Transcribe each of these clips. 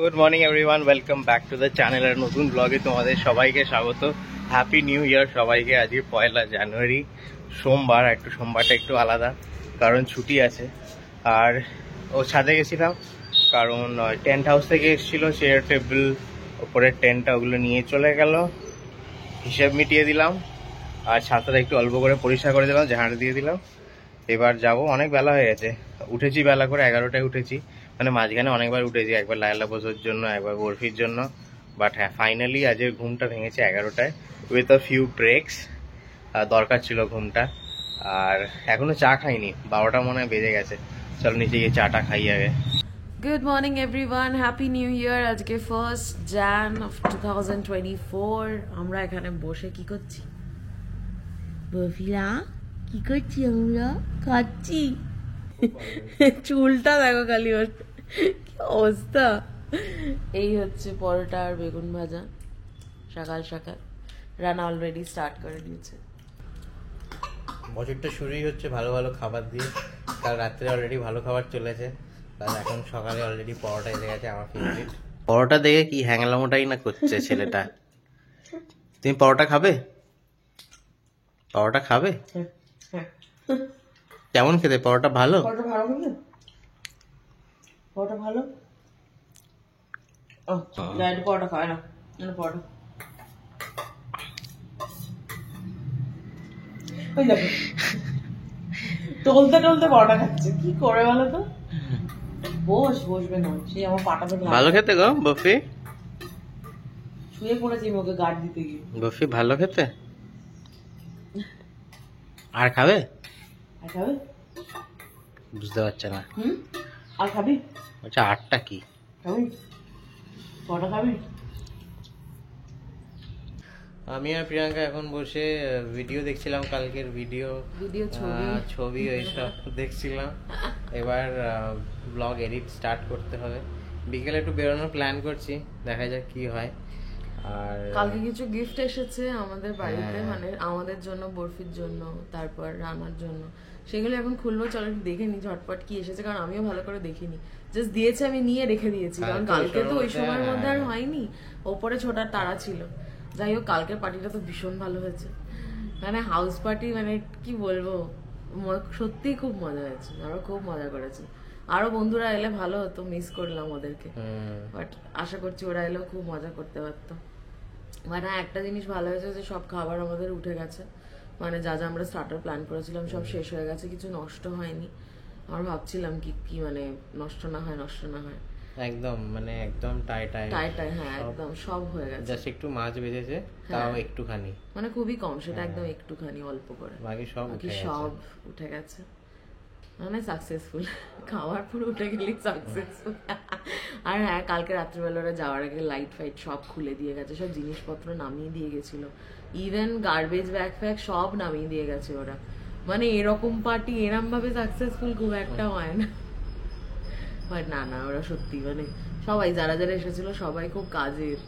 Good morning everyone, welcome back to the channel. আর নতুন ব্লগে তোমাদের সবাইকে স্বাগত। হ্যাপি নিউ ইয়ার সবাইকে। আজকে 1 জানুয়ারি, সোমবার। সোমবারটা একটু আলাদা, কারণ ছুটি আছে। আর ছাদে গেছিলাম, কারণ টেন্ট হাউস থেকে এসেছিলো চেয়ার টেবিল, ওপরের টেন্টটা ওগুলো নিয়ে চলে গেল। হিসেব মিটিয়ে দিলাম, আর ছাদটা একটু অল্প করে পরিষ্কার করে দিলাম, ঝাড় দিয়ে দিলাম। এবার যাব, অনেক বেলা হয়ে গেছে। উঠেছি বেলা করে, 11টায় উঠেছি। মানে মাঝখানে অনেকবার উঠেছি, একবার লায়লা বসোর জন্য, একবার বরফির জন্য। বাট হ্যাঁ, ফাইনালি আজের ঘুমটা ভেঙেছে 11টায়, উইথ আ ফিউ ব্রেকস। দরকার ছিল ঘুমটা। আর এখনো চা খাইনি, 12টা মনে হয় বেজে গেছে। চলো নিচে গিয়ে চাটা খাই আগে। Good morning everyone, happy new year. আজকে 1st Jan of 2024। আমরা এখানে বসে কি করছি? বফিলা কি করছি? আমরা খাচ্ছি। চুলটা দেখো খালি ওর, কি অবস্থা। এই হচ্ছে পরোটা আর বেগুন ভাজা সকাল সকাল। রান্না অলরেডি স্টার্ট করে দিয়েছে। বছরটা শুরুই হচ্ছে ভালো ভালো খাবার দিয়ে। কাল রাত্রে অলরেডি ভালো খাবার চলেছে, আর এখন সকালে অলরেডি পরোটা এসে গেছে, আমার ফেভারিট। পরোটা দেখে কি হ্যাংলামোটাই না করছে ছেলেটা। তুমি পরোটা খাবে? পরোটা খাবে? কেমন খেতে পরোটা? ভালো? পরোটা ভালো খেতে? পরোটা ভালো? পরোটা খায় না, পরোটা টলতে টলতে পরোটা খাচ্ছে, কি করে বলো তো? বসবে না, সে আমার পাটাতে ভালো খেতে গো বফি। শুয়ে পড়েছি ওকে গার্ড দিতে গিয়ে। বফি ভালো খেতে। আর খাবে? আর খাবে? বুঝতে পারছে না। আর খাবি? আচ্ছা, আটটা কি খাবি? পরোটা খাবি? আমি আর প্রিয়াঙ্কা এখন বসে ভিডিও দেখছিলাম, কালকের ভিডিও ছবি এইসব দেখছিলাম। এবার ব্লগ এডিট স্টার্ট করতে হবে। বিকেলে একটু বেরোনোর প্ল্যান করছি, দেখা যাক কি হয়। আর কালকে কিছু গিফট এসেছে আমাদের বাড়িতে, মানে আমাদের জন্য, বরফির জন্য, তারপর রানার জন্য। সেগুলো এখন খুলবো, চলো একটু দেখে নি ঝটপট কি এসেছে, কারণ আমিও ভালো করে দেখিনি। জাস্ট দিয়েছে, আমি নিয়ে রেখে দিয়েছি, কারণ কালকে তো ওই সময়ের মধ্যে আর হয়নি, ওপরে ছোটার তাড়া ছিল। যাই হোক, কালকের পার্টিটা তো ভীষণ ভালো হয়েছে, মানে হাউস পার্টি, মানে কি বলবো, সত্যিই খুব মজা হয়েছে। আমরা খুব মজা করেছি। আরো বন্ধুরা এলে ভালো হতো, মিস করলাম ওদেরকে। বাট আশা করছি ওরা এলেও খুব মজা করতে পারতো। মানে একটা জিনিস ভালো হয়েছে যে সব খাবার আমাদের উঠে গেছে, মানে যা যা আমরা স্টার্টার প্ল্যান করেছিলাম সব শেষ হয়ে গেছে, কিছু নষ্ট হয়নি। আমরা ভাবছিলাম কি মানে নষ্ট না হয়। একদম মানে একদম টাই, হ্যাঁ একদম সব হয়ে গেছে। জাস্ট একটু মাছ ভেজেছে, তাও একটুখানি, মানে খুবই কম, সেটা একদম একটুখানি অল্প করে, বাকি সব উঠে গেছে। মানে সাকসেসফুল, খাওয়ার পুরো উঠে গেলেই সাকসেসফুল। আর হ্যাঁ, কালকে রাত্রিবেলা ওরা যাওয়ার আগে লাইট ফাইট সব খুলে দিয়ে গেছে, সব জিনিসপত্র নামিয়ে দিয়ে গেছিল, ইভেন গার্বেজ ব্যাগ ফ্যাগ সব নামিয়ে দিয়ে গেছে ওরা। মানে এরকম পার্টি এরম ভাবে সাকসেসফুল খুব একটা হয় না। বাট না, ওরা সত্যি মানে সবাই যারা যারা এসেছিল সবাই খুব কাজের,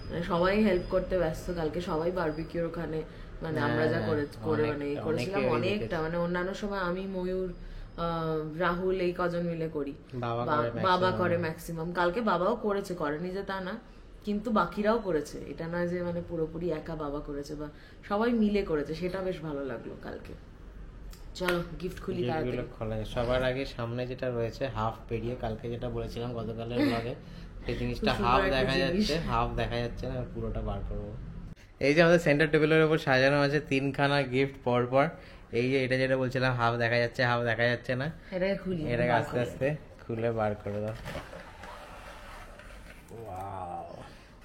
মানে সবাই হেল্প করতে ব্যস্ত। কালকে সবাই বারবিকিউর ওখানে, মানে আমরা যা করে মানে করেছিলাম অনেকটা, মানে অন্যান্য সময় আমি, ময়ূর, রাহুল এই কজন মিলে করি, বাবা করে ম্যাক্সিমাম। কালকে বাবাও করেনি যে তা না, কিন্তু বাকিরাও করেছে। এটা নয় যে মানে পুরোপুরি একা বাবা করেছে, বা সবাই মিলে করেছে, সেটা বেশ ভালো লাগলো কালকে। চলো গিফট খুলি। সবার আগে সামনে যেটা রয়েছে হাফ পেরিয়ে, কালকে যেটা বলেছিলাম গতকালের ব্লগে, সেই জিনিসটা হাফ দেখা যাচ্ছে না, পুরোটা বার করবো। এই যে আমাদের সেন্টার টেবিলের উপর সাজানো আছে 3খানা গিফট পর পর। এই যে এটা যেটা বলছিলাম হাফ দেখা যাচ্ছে না, এটাকে আস্তে আস্তে খুলে বার করে দাও।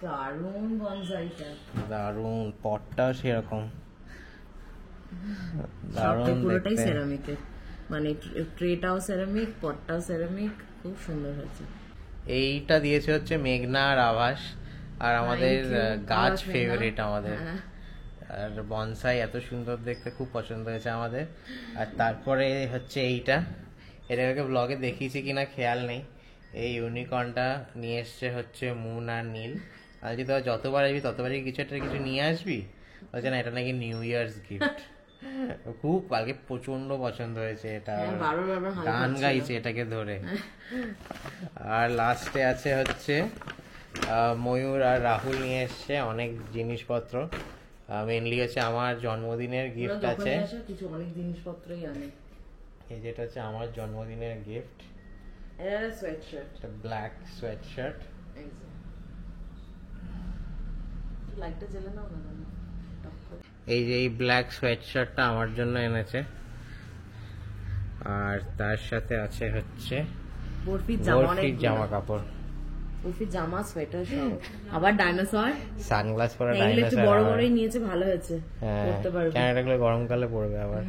দারুণ বনসাইটা, দারুণ, পটটাও সেরকম পুরোটাই সেরামিকের, মানে ট্রেটাও সেরামিক, পটটাও সেরামিক, খুব সুন্দর হয়েছে। এইটা দিয়েছে হচ্ছে মেঘনা আর আভাস, আর আমাদের গাছ ফেভারিট আমাদের। আর বনসাই এত সুন্দর দেখতে, খুব পছন্দ হয়েছে আমাদের। আর তারপরে হচ্ছে এটাকে ব্লগে দেখিয়েছি কিনা খেয়াল নেই, এই ইউনিকর্নটা নিয়ে এসছে হচ্ছে মুন আর নীল। আর যদি যতবার আসবি ততবারই কিছু নিয়ে আসবি, বলছে না এটা নাকি নিউ ইয়ার্স গিফট। খুব কালকে প্রচন্ড পছন্দ হয়েছে এটা, গান গাইছে এটাকে ধরে। আর লাস্টে আছে হচ্ছে ময়ূর আর রাহুল নিয়ে এসছে অনেক জিনিসপত্র। মেনলি হচ্ছে আমার জন্মদিনের গিফট আছে, কিছু অনেক জিনিসপত্রই আনে। এই যেটা হচ্ছে আমার জন্মদিনের গিফট, এটা সোয়েটশার্ট, একটা ব্ল্যাক সোয়েটশার্ট। লাইটটা জ্বেলে নাও না। এই যে এই ব্ল্যাক সোয়েটশার্টটা আমার জন্য এনেছে, আর তার সাথে আছে হচ্ছে বরফির জামা কাপড়, বরফির জামা, সোয়েটার সব। আবার ডাইনোসর, সানগ্লাস পরা এগুলো একটু ডাইনোসর। বড় বড়ই নিয়েছে, ভালো হয়েছে, পড়তে পারবে। কেন এগুলো গরমকালে পড়বে আবার।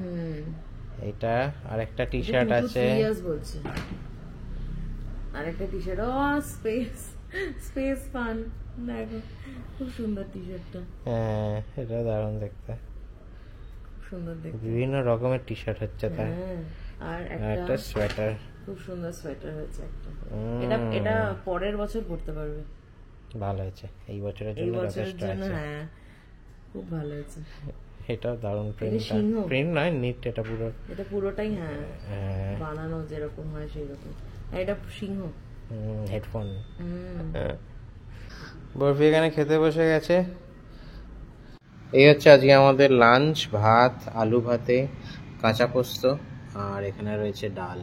এটা আরেকটা টি শার্ট আছে, বলছে আরেকটা টি শার্ট। ও স্পেস ফান, দেখো খুব সুন্দর টি শার্টটা। হ্যাঁ এটা দারুণ দেখতে, সুন্দর দেখতে, বিভিন্ন রকমের টি শার্ট হচ্ছে তাই। আর একটা সোয়েটার, খুব সুন্দর সোয়েটার হয়েছে একটা। এটা পরের বছর পড়তে পারবে, ভালো হয়েছে, এই বছরের জন্য যথেষ্ট আছে। হ্যাঁ খুব ভালো হয়েছে। এটাও দারুণ প্রিন্ট নয়, নিট, এটা পুরোটাই বানানো যেরকম হয় সেই রকম। এটা সিংহ হেডফোন। বরফি এখানে খেতে বসে গেছে। এই হচ্ছে আজকে আমাদের লাঞ্চ, ভাত, আলু ভাতে, কাঁচা পোস্ত, আর এখানে রয়েছে ডাল।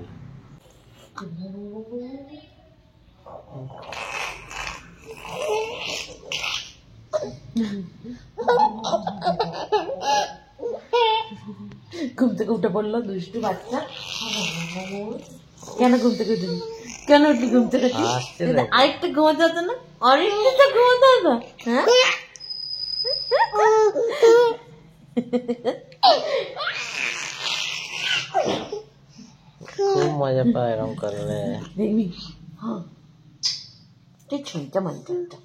ঘুম থেকে উঠে পড়লো দুষ্টু বাচ্চা। কেন ঘুম থেকে উঠে, কেন উঠলি ঘুম থেকে? আরেকটা ঘুমাতে হতো না, আরেকটা ঘুমাতে হতো। হ্যাঁ খুব মজা পায় এরকম করলে। দেখবি তুই ছুঁইটা মানটা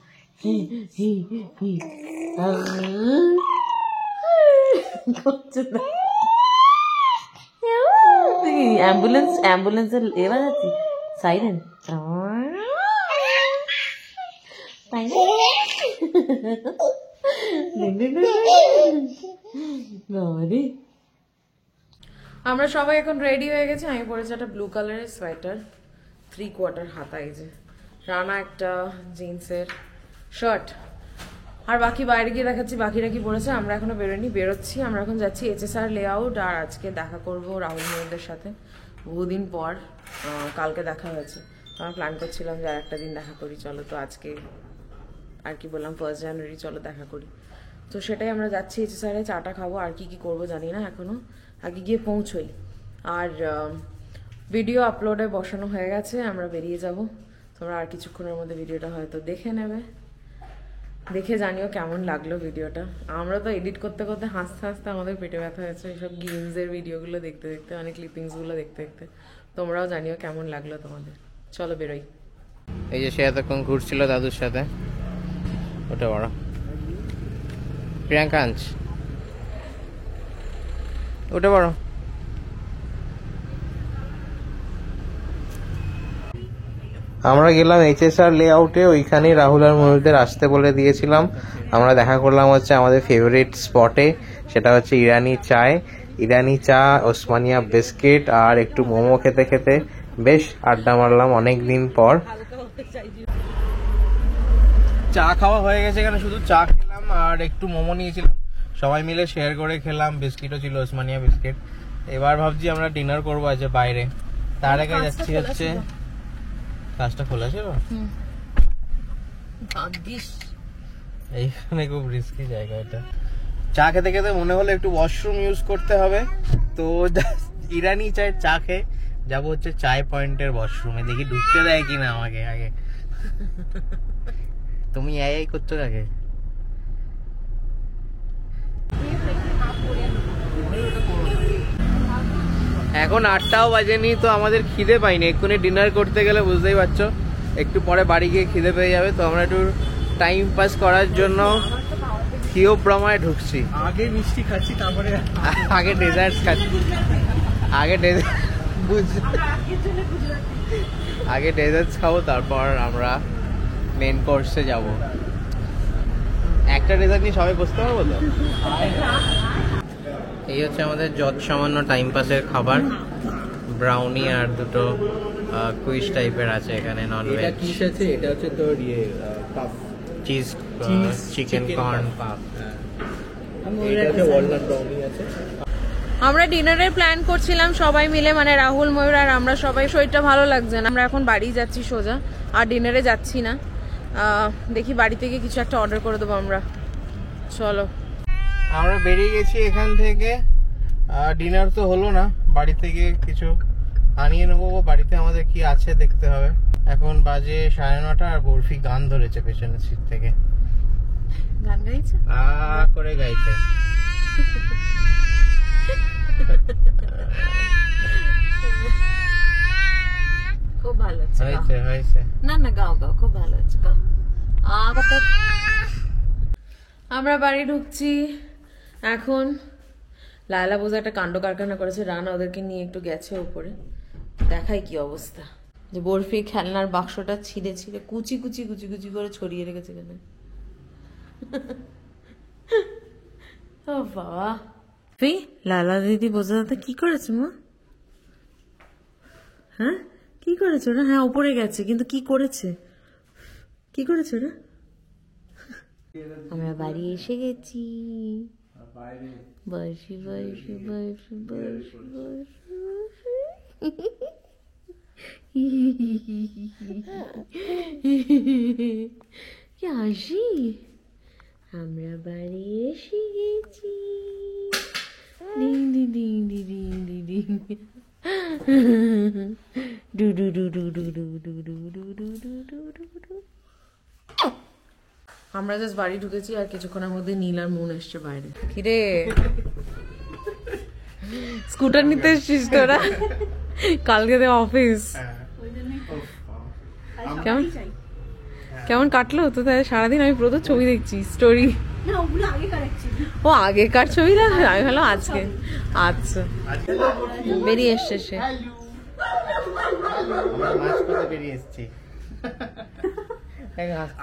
অ্যাম্বুলেন্সের এবার আছে সাইরেন। আমরা সবাই এখন রেডি হয়ে গেছি। আমি পরেছি একটা ব্লু কালারের সোয়েটার, 3/4 হাতা, এই যে রানা একটা জিন্সের শার্ট, আর বাকি বাইরে গিয়ে দেখাচ্ছি বাকিরা কি পড়েছে। আমরা এখনো বেরোচ্ছি। আমরা এখন যাচ্ছি HSR লেআউট, আর আজকে দেখা করব রাহুল মহিউরদের সাথে বহুদিন পর। কালকে দেখা হয়েছে, আমরা প্ল্যান করছিলাম যে আর একটা দিন দেখা করি, চলো। তো আজকে আর কি বললাম, 1 জানুয়ারি চলো দেখা করি। তো সেটাই আমরা যাচ্ছি HSR এ, চাটা খাবো, আর কি কি করবো জানি না এখনো, আগে গিয়ে পৌঁছোই। আর ভিডিও আপলোডে বসানো হয়ে গেছে, আমরা বেরিয়ে যাব। তোমরা আর কিছুক্ষণের মধ্যে ভিডিওটা হয়তো দেখে নেবে, দেখে জানিও কেমন লাগলো ভিডিওটা। আমরা তো এডিট করতে করতে হাসতে হাসতে আমাদের পেটে ব্যথা হয়েছে এইসব গেমসের ভিডিওগুলো দেখতে দেখতে, অনেক ক্লিপিংসগুলো দেখতে দেখতে। তোমরাও জানিও কেমন লাগলো তোমাদের। চলো বেরোই। এই যে সে এতক্ষণ ঘুরছিল দাদুর সাথে, ওটা বড় প্রিয়াঙ্কাঞ্চ, ওটা বড়। আমরা গেলাম HSR লেআউটে, ওইখানেই রাহুল আর ময়ূরদের আসতে বলে দিয়েছিলাম। আমরা দেখা করলাম হচ্ছে আমাদের ফেভারিট স্পটে, সেটা হচ্ছে ইরানি চা, ওসমানিয়া বিস্কিট, আর একটু মোমো খেতে খেতে বেশ আড্ডা মারলাম অনেক দিন পর। চা খাওয়া হয়ে গেছে, এখানে শুধু চা খেলাম আর একটু মোমো নিয়েছিলাম, সবাই মিলে শেয়ার করে খেলাম, বিস্কিটও ছিল ওসমানিয়া বিস্কিট। এবার ভাবছি আমরা ডিনার করবো আজ বাইরে, তার আগে যাচ্ছি হচ্ছে, কাজটা খোলা ছিল এইখানে, খুব রিস্কি জায়গা এটা। চা খেতে খেতে মনে হলো একটু ওয়াশরুম ইউজ করতে হবে, তো ইরানি চায়ের চা খেয়ে যাবো হচ্ছে চায় পয়েন্টের ওয়াশরুমে, দেখি ঢুকতে দেয় কিনা আমাকে আগে। তুমি এই করছো আগে। এখন 8টাও বাজেনি, তো আমাদের খিদে পাইনি, এক্ষুনি ডিনার করতে গেলে বুঝতেই পারছো একটু পরে বাড়ি গিয়ে খিদে পেয়ে যাবে। তো আমরা একটু টাইম পাস করার জন্য থিওব্রমায় ঢুকছি। আগে মিষ্টি খাচ্ছি, তারপরে আগে ডেজার্টস খাচ্ছি, আগে ডেজার্টস খাবো, তারপর আমরা মেন কোর্সে যাব। একটা ডেজার্ট নিয়ে সবাই বসতে পারবো তো। এই হচ্ছে আমাদের যত সামান্য টাইম পাসের খাবার, ব্রাউনি আর দুটো কুইজ টাইপের আছে এখানে, নন এটা ভেজ, কিস আছে, এটা হচ্ছে তোর puff, cheese, chicken corn puff. এটা হচ্ছে ওয়ালনাট ব্রাউনি আছে। আমরা ডিনারের প্ল্যান করছিলাম সবাই মিলে, মানে রাহুল, ময়ূর আর আমরা সবাই। শরীরটা ভালো লাগছে না, আমরা এখন বাড়ি যাচ্ছি সোজা, আর ডিনারে যাচ্ছি না। দেখি বাড়ি থেকে কিছু একটা অর্ডার করে দেবো আমরা। চলো, আমরা বেরিয়ে গেছি এখান থেকে। ডিনার তো হলো না, বাড়ি থেকে কিছু আনিয়ে নেবো। বাড়িতে আমাদের কি আছে দেখতে হবে। এখন বাজে 9:30 আর বরফি গান ধরেছে পেছনের সিট থেকে, গান গাইছে করে গাইছে। খুব ভালো হচ্ছে, হয়েছে হয়েছে। না না গাও গাও, খুব ভালো হচ্ছে, গাও। আমরা বাড়ি ঢুকছি এখন। লায়লা বোঝা একটা কাণ্ড কারখানা করেছে, রানা ওদেরকে নিয়ে একটু গেছে উপরে, দেখাই কি অবস্থা। যে বরফি খেলনার বাক্সটা ছিঁড়ে ছিঁড়ে কুচি কুচি কুচি কুচি করে ছড়িয়ে রেখেছে এখানে। ও বাবা, লালা দিদি বোঝাতে কি করেছে মা? হ্যাঁ কি করেছে ওরা? হ্যাঁ উপরে গেছে, কিন্তু কি করেছে, কি করেছে ওরা? আমরা বাড়ি এসে গেছি। বসি বসি বসি বসি কি হাসি। আমরা বাড়ি এসে গেছি। Ding ding ding ding ding ding ding. Do do do do do do do do do do do do do do. আমরা জাস্ট বাড়ি ঢুকেছি আর কিছুক্ষণের মধ্যে নীল আর মন এসছে বাইরে। কিরে স্কুটার নিতে এসছিস তোরা? কালকে তো অফিস। কেমন কেমন কাটলো তো? তাহলে সারাদিন আমি প্রথম ছবি দেখছি, স্টোরি। ও আগেকার ছবি না, আমি ভালো আজকে। আচ্ছা বেরিয়ে এসছে সে। বেরিয়ে এসছি।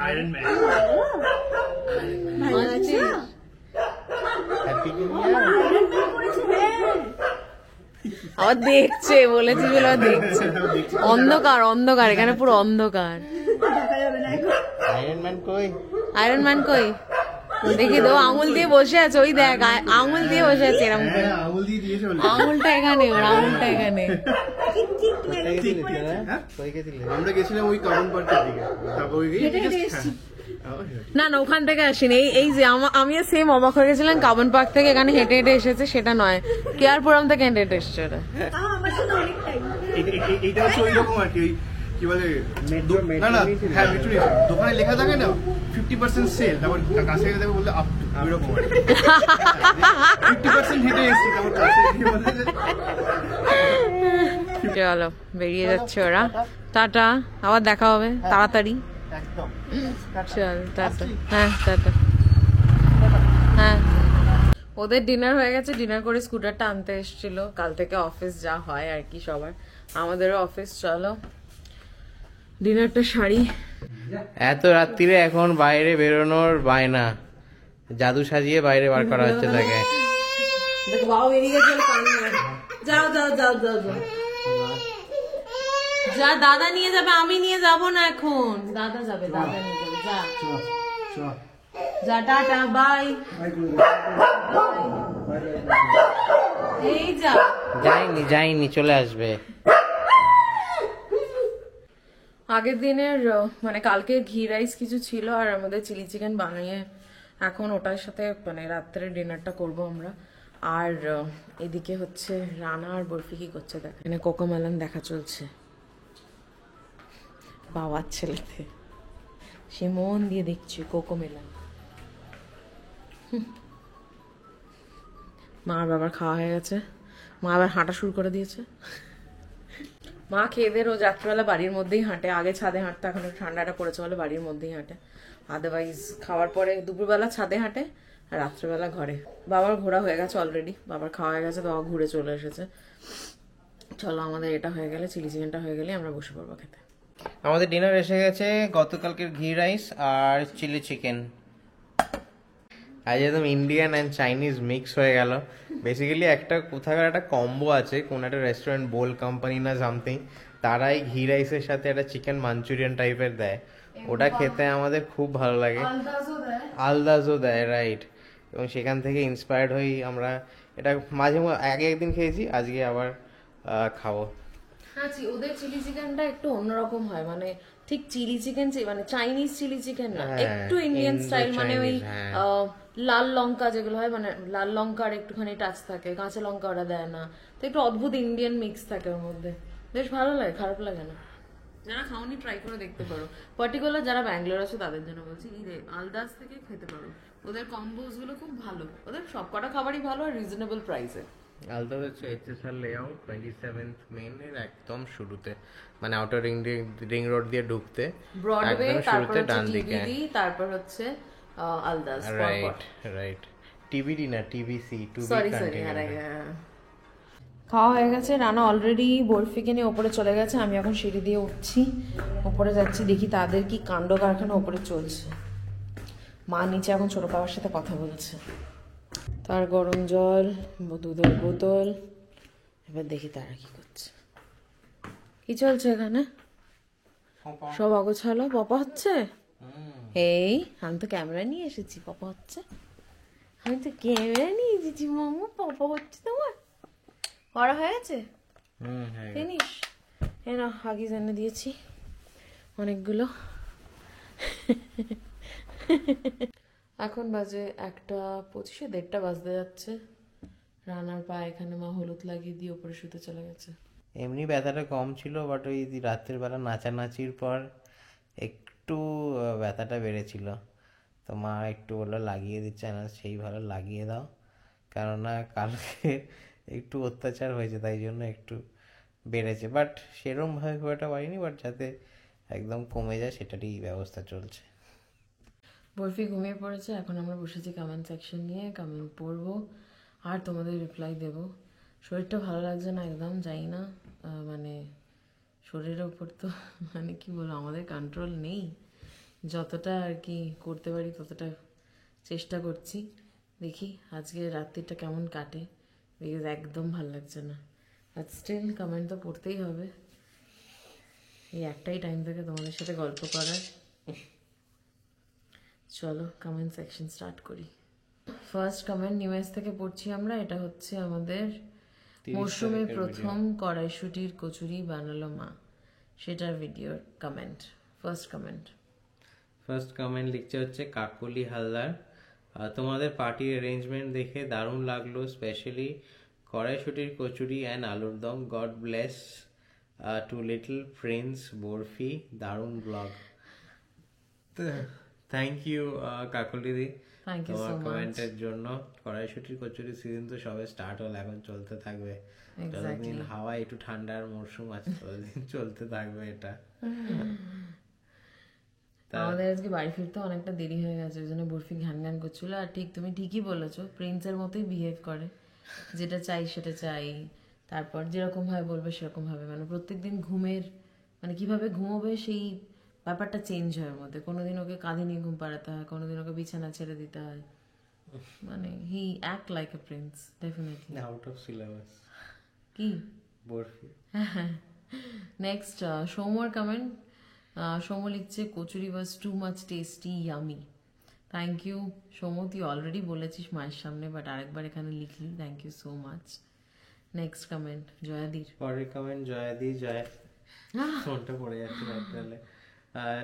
Iron man. আবার দেখছে, বলেছি বলে আবার দেখছে। অন্ধকার অন্ধকার, এখানে পুরো অন্ধকার। আয়রন ম্যান কই? আয়রন ম্যান কই দেখি তো। আঙুল দিয়ে বসে আছে, ওই দেখ আঙুল দিয়ে বসে আছে এরকম করে। আঙুল দিয়ে দিয়েছে বলে। আঙুলটা এখানে, ওর আঙুলটা এখানে। আমরা গেছিলাম ওই কারণ পার্কের দিকে, তারপর ওই না না ওখান থেকে আসিনি। এই যে আমি সেম অবাক হয়ে গেছিলাম, কাবন পার্ক থেকে এখানে হেঁটে হেঁটে এসেছে, সেটা নয়, কেয়ারপুরম থেকে হেঁটে হেঁটে এসছে ওরা। এইটা হচ্ছে ওই রকম আর কি, কি বলে না না, হ্যাঁ মেট্রো দোকানে লেখা থাকে না 50% সেল, তারপর কাছে গিয়ে দেখো বলতে আপ টু, ওই রকম 50% হেঁটে এসেছি, তারপর কাছে গিয়ে বলতে চলো বেরিয়ে যাচ্ছে ওরা। টাটা, আবার দেখা হবে তাড়াতাড়ি। একদম। চল টাটা। হ্যাঁ টাটা। হ্যাঁ ওদের ডিনার হয়ে গেছে, ডিনার করে স্কুটারটা আনতে এসেছিল। কাল থেকে অফিস যা হয় আর কি সবার, আমাদেরও অফিস। চলো ডিনারটা সারি। এত রাত্রিরে এখন বাইরে বেরোনোর বায়না, জাদু সাজিয়ে বাইরে বার করা হচ্ছে তাকে। বাবা বেরিয়ে গেছে, যাও যাও যাও যাও যাও। যা, দাদা নিয়ে যাবে, আমি নিয়ে যাব না এখন। দাদা যাবে, দাদা নিয়ে যাবে। যা যা, টাটা বাই। এই যা। যাইনি চলে আসবে। আগের দিনের মানে কালকে ঘি রাইস কিছু ছিল, আর আমাদের চিলি চিকেন বানিয়ে এখন ওটার সাথে মানে রাত্রে ডিনারটা করব আমরা। আর এদিকে হচ্ছে রানা আর বরফি কি করছে দেখ, এখানে কোকোমেলন দেখা চলছে বাবার ছেলেতে। সে মন দিয়ে দেখছে কোকোমেলন। মা আর বাবার খাওয়া হয়ে গেছে, মা আবার হাঁটা শুরু করে দিয়েছে। মা খেয়ে দিয়ে রোজ রাত্রিবেলা বাড়ির মধ্যেই হাঁটে। আগে ছাদে হাঁটতো, এখন একটু ঠান্ডাটা পড়েছে বলে বাড়ির মধ্যেই হাঁটে। আদারওয়াইজ খাওয়ার পরে দুপুরবেলা ছাদে হাঁটে, আর রাত্রিবেলা ঘরে। বাবার ঘোরা হয়ে গেছে অলরেডি, বাবার খাওয়া হয়ে গেছে, বাবা ঘুরে চলে এসেছে। চলো আমাদের এটা হয়ে গেলে, চিলি চিকেনটা হয়ে গেলে আমরা বসে পড়বো খেতে। আমাদের ডিনার এসে গেছে, গতকালকের ঘি রাইস আর চিলি চিকেন। আজ একদম ইন্ডিয়ান অ্যান্ড চাইনিজ মিক্স হয়ে গেল। বেসিক্যালি একটা কোথাকার একটা কম্বো আছে, কোন একটা রেস্টুরেন্ট বোল কোম্পানি না সামথিং, তারাই ঘি রাইসের সাথে একটা চিকেন মাঞ্চুরিয়ান টাইপের দেয়, ওটা খেতে আমাদের খুব ভালো লাগে। আলদাজও দেয়, রাইট। এবং সেখান থেকে ইন্সপায়ার্ড হই আমরা, এটা মাঝে মাঝে আগে একদিন খেয়েছি, আজকে আবার খাবো। হ্যাঁ, ওদের চিলি চিকেনটা একটু অন্যরকম হয়, মানে ঠিক চিলি চিকেন, মানে চাইনিজ চিলি চিকেন না, একটু ইন্ডিয়ান স্টাইল, মানে ওই লাল লঙ্কা যেগুলো হয়, মানে লাল লঙ্কার একটুখানি টাচ থাকে, কাঁচা লঙ্কা ওরা দেয় না, তো একটু অদ্ভুত ইন্ডিয়ান মিক্স থাকে ওর মধ্যে, বেশ ভালো লাগে, খারাপ লাগে না। যারা খাওনি ট্রাই করে দেখতে পারো, পার্টিকুলার যারা ব্যাঙ্গালোর আছে তাদের জন্য বলছি, আলদাস থেকে খেতে পারো, ওদের কম্বোজ গুলো খুব ভালো, ওদের সবকটা খাবারই ভালো আর রিজনেবল প্রাইসে। আলদা হচ্ছে এইচএসআর লেআউট 27th মেইনের একদম শুরুতে, মানে আউটার রিং রোড দিয়ে ঢুকতে ব্রডওয়ে, একদম তারপর শুরুতে হচ্ছে ডান দিকে, টিবিডি, তারপর হচ্ছে আলদাস, রাইট রাইট। টিবিডি না, TBC, to be sorry continued. খাওয়া হয়ে গেছে, রানা অলরেডি বরফিকে নিয়ে ওপরে চলে গেছে, আমি এখন সিঁড়ি দিয়ে উঠছি, ওপরে যাচ্ছি, দেখি তাদের কি কাণ্ড কারখানা ওপরে চলছে। মা নিচে এখন ছোট বাবার সাথে কথা বলছে, তার গরম জল, দুধের বোতল, এবার দেখি তারা কি করছে, কি চলছে এখানে, সব অগোছালো। পপা হচ্ছে, এই আমি তো ক্যামেরা নিয়ে এসেছি, পপা হচ্ছে, আমি তো ক্যামেরা নিয়ে এসেছি মামু, পপা হচ্ছে তোমার করা হয়েছে জিনিস। হ্যাঁ না, হাগিজ এনে দিয়েছি অনেকগুলো। এখন বাজে 1:25, 1:30 বাজতে যাচ্ছে। রানার পা এখানে মা হলুদ লাগিয়ে দিয়ে উপরে শুতে চলে গেছে। এমনি ব্যথাটা কম ছিল, বাট ওই রাত্রের বেলা নাচানাচির পর একটু ব্যথাটা বেড়েছিল, তো মা একটু বললো লাগিয়ে দিচ্ছে না, সেই ভালো লাগিয়ে দাও, কেননা কালকে একটু অত্যাচার হয়েছে, তাই জন্য একটু বেড়েছে, বাট সেরমভাবে খুব একটা বাড়িনি, বাট যাতে একদম কমে যায় সেটারই ব্যবস্থা চলছে। বরফি ঘুমিয়ে পড়েছে, এখন আমরা বসেছি কমেন্ট সেকশন নিয়ে, কমেন্ট পড়বো আর তোমাদের রিপ্লাই দেব। শরীরটা ভালো লাগছে না একদম, যাই না, মানে শরীরের উপর তো মানে কি বলবো, আমাদের কন্ট্রোল নেই, যতটা আর কি করতে পারি ততটা চেষ্টা করছি, দেখি আজকে রাত্রিটা কেমন কাটে, বিকজ একদম ভালো লাগছে না। আর স্টিল কমেন্ট তো পড়তেই হবে, এই একটাই টাইম থেকে তোমাদের সাথে গল্প করার। চলো কমেন্ট সেকশন স্টার্ট করি। ফার্স্ট কমেন্ট নিউএস থেকে পড়ছি আমরা, এটা হচ্ছে আমাদের মৌসুমে প্রথম কড়াইশুটির কচুরি বানালো মা, সেটার ভিডিওর কমেন্ট। ফার্স্ট কমেন্ট লিখছে হচ্ছে কাকলি হালদার, তোমাদের পার্টির অ্যারেঞ্জমেন্ট দেখে দারুণ লাগলো, স্পেশালি কড়াইশুটির কচুরি অ্যান্ড আলুর দম, God bless to little prince Barfi, দারুণ blog. Thank you Kakoli di তোমার কমেন্টের জন্য। কড়াইশুটির কচুরি সিজন তো সবে স্টার্ট হলো, এখন চলতে থাকবে, যতদিন হাওয়া একটু ঠান্ডার মরশুম আছে ততদিন চলতে থাকবে এটা। আমাদের আজকে বাড়ি ফিরতে অনেকটা দেরি হয়ে গেছে, ওই জন্য বরফি ঘ্যান ঘ্যান করছিল। আর ঠিক তুমি ঠিকই বলেছো, প্রিন্সের মতোই বিহেভ করে, যেটা চাই সেটা চাই, তারপর যেরকম ভাবে বলবে সেরকম ভাবে, মানে প্রত্যেকদিন ঘুমের মানে কিভাবে ঘুমোবে সেই ব্যাপারটা চেঞ্জ হয় ওর মধ্যে। কোনোদিন ওকে কাঁধে নিয়ে ঘুম পাড়াতে হয়, কোনোদিন ওকে বিছানা ছেড়ে দিতে হয়, মানে he act like a prince definitely. Out of syllabus কি বরফি। নেক্সট সৌম্যর কমেন্ট, সৌম্য লিখছে kachori was too much tasty yummy. Thank you Soumya, তুই অলরেডি বলেছিস মায়ের সামনে, বাট আরেকবার এখানে লিখলি, thank you so much. Next comment জয়াদির, পরের কমেন্ট জয়াদি, ফোনটা পড়ে যাচ্ছে রাত্রে,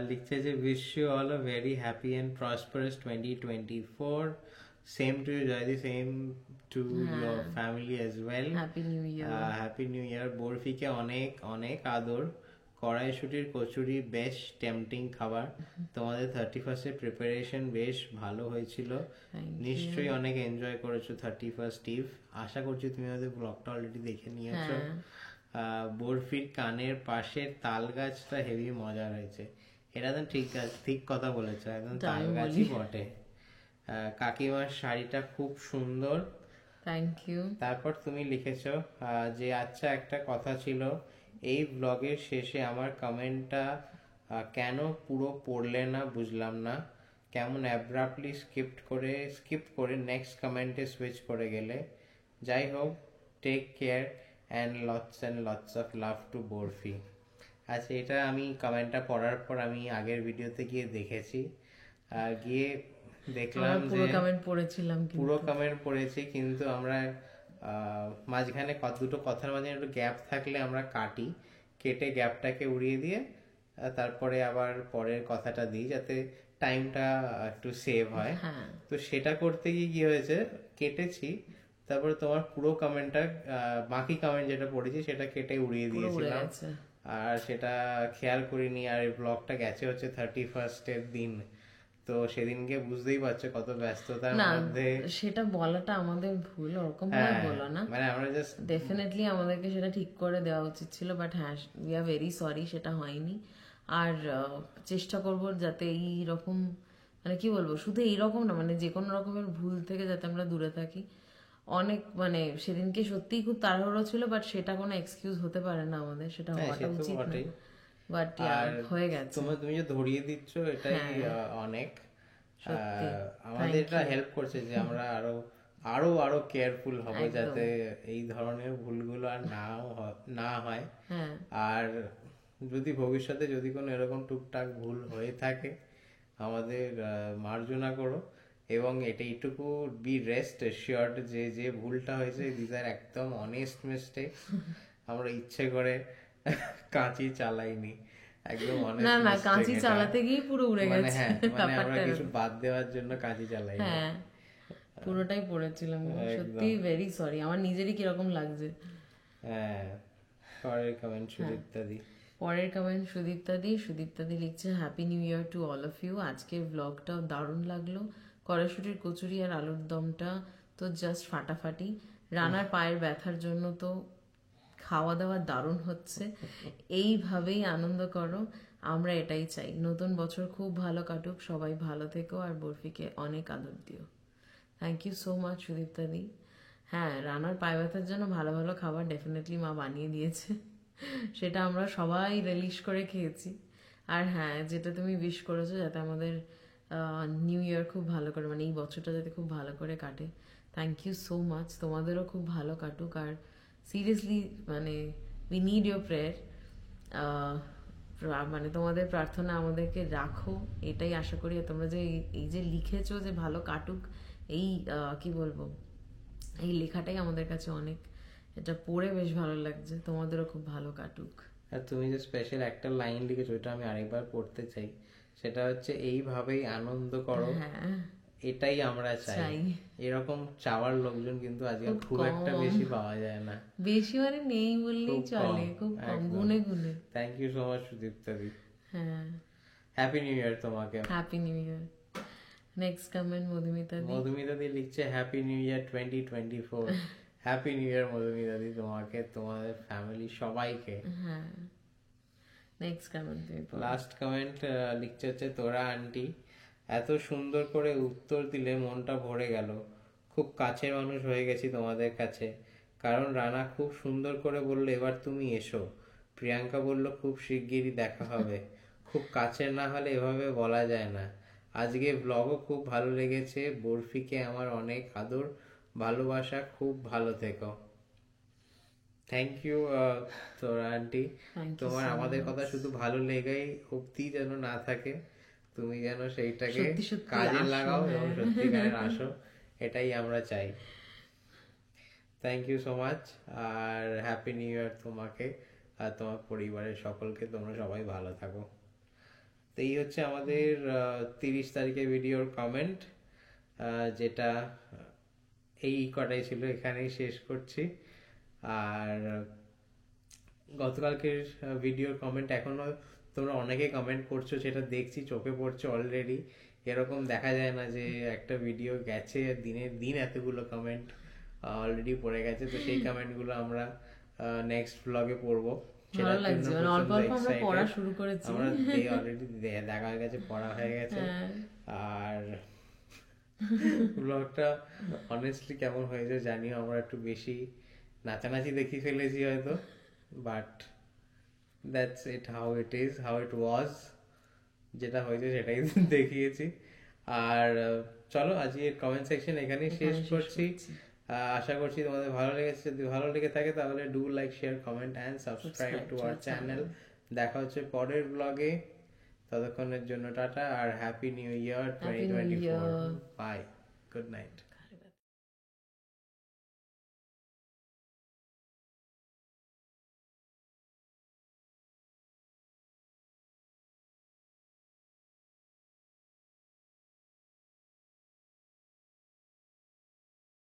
লিখছে যে wish you all a very happy and prosperous 2024, same to you জয়াদি, same to your family as well, happy new year. Happy new year. বরফিকে অনেক অনেক আদর, কড়াইশুটির কচুরি বেশ টেম্পটিং খাবার, তোমাদের 31st প্রিপারেশন বেশ ভালো হয়েছিল, নিশ্চয়ই অনেক এনজয় করেছো 31st ইভ। আশা করছি তুমি আমাদের ব্লগটা অলরেডি দেখে নিয়েছো। বরফির কানের পাশের তাল গাছটা হেভি মজার হয়েছে, এটা তো ঠিক কথা বলেছো, একদম তাল গাছই বটে। কাকিমার শাড়িটা খুব সুন্দর, থ্যাংক ইউ। তারপর তুমি লিখেছো যে আচ্ছা একটা কথা ছিল, এই ব্লগের শেষে আমার কমেন্টটা কেন পুরো পড়লে না বুঝলাম না, কেমন অ্যাব্রাপ্টলি স্কিপ করে নেক্সট কমেন্টে সুইচ করে গেলে। যাই হোক, take care and lots of love to Barfi. আচ্ছা, এটা আমি কমেন্টটা পড়ার পর আমি আগের ভিডিওতে গিয়ে দেখেছি, আর গিয়ে দেখলাম আমরা যে পুরো কমেন্ট পড়েছিলাম পুরো কমেন্ট পড়েছি, কিন্তু আমরা মাঝখানে দুটো কথার মাঝে একটু গ্যাপ থাকলে আমরা কেটে গ্যাপটাকে উড়িয়ে দিয়ে তারপরে আবার পরের কথাটা দিই, যাতে টাইমটা একটু সেভ হয়। হ্যাঁ তো সেটা করতে গিয়ে কি হয়েছে, কেটেছি, তারপরে তোমার পুরো কমেন্টটা, বাকি কমেন্ট যেটা পড়েছি সেটা কেটে উড়িয়ে পুরো উড়ে দিয়েছিলাম, গেছে। আর সেটা খেয়াল করিনি। আর এই ব্লগটা গেছে হচ্ছে 31st দিন, তো সেদিনকে বুঝতেই পারছো কত ব্যস্ততার না মধ্যে। সেটা বলাটা আমাদের ভুল, ওরকম ভাবে বলো না। মানে আমরা জাস্ট ডেফিনেটলি আমাদেরকে সেটা ঠিক করে দেওয়া উচিত ছিল, বাট হ্যাঁ উই আর ভেরি সরি সেটা হয়নি। আর চেষ্টা করব যাতে এই রকম, মানে কি বলবো, শুধু এইরকম না, মানে যে কোনো রকমের ভুল থেকে যাতে আমরা দূরে থাকি। অনেক মানে সেদিনকে সত্যিই খুব তাড়াহুড়ো ছিল, বাট সেটা কোনো এক্সকিউজ হতে পারে না আমাদের, সেটা হওয়াটা উচিত না, বাট হয়ে গেছে। তুমি যে ধরিয়ে দিচ্ছ এটাই অনেক আমাদের এটা হেল্প করছে যে আমরা আরো আরো কেয়ারফুল হব, যাতে এই ধরনের ভুলগুলো আর না হয়। আর যদি ভবিষ্যতে যদি কোনো এরকম টুকটাক ভুল হয়ে থাকে আমাদের মার্জনা করো, এবং এইটুকু বি রেস্ট এশিওরড যে যে ভুলটা হয়েছে দিস আর একদম অনেস্ট মিস্টেক। আমরা ইচ্ছে করে কাঁচি চালাইনি, একদম না না কাঁচি চালাতে গিয়ে পুরো উড়ে গেছে। হ্যাঁ, মানে আমরা কিছু বাদ দেওয়ার জন্য কাঁচি চালাইনি। হ্যাঁ পুরোটাই পড়েছিলাম, সত্যি ভেরি সরি, আমার নিজেরই কিরকম লাগছে। হ্যাঁ, পরের কমেন্ট সুদীপ্তাদি লিখছে happy new year to all of you. আজকের ব্লগটাও দারুণ লাগলো, কড়াইশুটির কচুরি আর আলুর দমটা তো জাস্ট ফাটাফাটি, রানার পায়ের ব্যথার জন্য তো খাওয়া দাওয়া দারুণ হচ্ছে, এইভাবেই আনন্দ করো, আমরা এটাই চাই। নতুন বছর খুব ভালো কাটুক, সবাই ভালো থেকো, আর বরফিকে অনেক আদর দিও। থ্যাংক ইউ সো মাচ সুদীপ্তাদি। হ্যাঁ, রানার পায়ে ব্যথার জন্য ভালো ভালো খাবার ডেফিনেটলি মা বানিয়ে দিয়েছে, সেটা আমরা সবাই রিলিশ করে খেয়েছি। আর হ্যাঁ, যেটা তুমি উইশ করেছো যাতে আমাদের নিউ ইয়ার খুব ভালো করে, মানে এই বছরটা যাতে খুব ভালো করে কাটে, থ্যাংক ইউ সো মাচ। তোমাদেরও খুব ভালো কাটুক, আর সিরিয়াসলি মানে উই নিড ইউর প্রেয়ার, মানে তোমাদের প্রার্থনা আমাদেরকে রাখো, এটাই আশা করি। তোমরা যে এই যে লিখেছো যে ভালো কাটুক, এই কি বলবো, এই লেখাটাই আমাদের কাছে অনেক, এটা পড়ে বেশ ভালো লাগছে। তোমাদেরও খুব ভালো কাটুক। আর তুমি যে স্পেশাল একটা লাইন লিখেছো ওটা আমি আরেকবার পড়তে চাই, সেটা হচ্ছে এইভাবেই আনন্দ করো, এটাই আমরা চাই। এরকম চাওয়ার লোকজন কিন্তু আজকাল খুব একটা বেশি পাওয়া যায় না, বেশি মানে নেই বললেই চলে, খুব কম, গুনে গুনে। থ্যাংক ইউ সো মাচ সুদীপ্তাদি। হ্যাঁ, হ্যাপি নিউ ইয়ার তোমাকে। Happy new year. Next comment মধুমিতাদি লিখছে happy new year 2024। Happy new year মধুমিতাদি তোমাকে, তোমাদের ফ্যামিলি সবাইকে। হ্যাঁ, নেক্সট কমেন্ট লাস্ট কমেন্ট লিখছে হচ্ছে তোরা আন্টি, এত সুন্দর করে উত্তর দিলে মনটা ভরে গেল, খুব কাছের মানুষ হয়ে গেছি তোমাদের কাছে, কারণ রানা খুব সুন্দর করে বললো এবার তুমি এসো, প্রিয়াঙ্কা বলল খুব শিগগিরই দেখা হবে, খুব কাছের না হলে এভাবে বলা যায় না। আজকে ব্লগও খুব ভালো লেগেছে, বরফিকে আমার অনেক আদর ভালোবাসা, খুব ভালো থেকো। থ্যাংক ইউ তোরা আন্টি, তোমার আমাদের কথা শুধু ভালো লেগেই অব্দি যেন না থাকে, তুমি যেন সেইটাকে কাজে লাগাও এবং সত্যিকারের আসো, এটাই আমরা চাই। থ্যাংক ইউ সো মাচ, আর হ্যাপি নিউ ইয়ার তোমাকে আর তোমার পরিবারের সকলকে, তোমরা সবাই ভালো থাকো। তো এই হচ্ছে আমাদের 30 তারিখের ভিডিওর কমেন্ট, যেটা এই কটাই ছিল, এখানেই শেষ করছি। আর গতকালকের ভিডিওর কমেন্ট এখনো তোমরা অনেকে কমেন্ট করছো, সেটা দেখছি, চোখে পড়ছে অলরেডি। এরকম দেখা যায় না যে একটা ভিডিও গেছে দিনের দিন এতগুলো কমেন্ট অলরেডি পড়ে গেছে। তো সেই কমেন্টগুলো আমরা নেক্সট ব্লগে পড়বো, অলরেডি দেখা হয়ে গেছে, পড়া হয়ে গেছে। আর ব্লগটা অনেস্টলি কেমন হয়েছে জানিও, আমরা একটু বেশি নাচানাচি দেখিয়ে ফেলেছি হয়তো, but that's it, how it is, how it was, যেটা হয়েছে সেটাই দেখিয়েছি। আর চলো আজকে কমেন্ট সেকশন এখানেই শেষ করছি। আশা করছি তোমাদের ভালো লেগেছে, যদি ভালো লেগে থাকে তাহলে do like, share, comment and subscribe to our channel দেখা হচ্ছে পরের ব্লগে, ততক্ষণের জন্য টাটা আর happy new year Happy New 2024। Year. Bye, good night.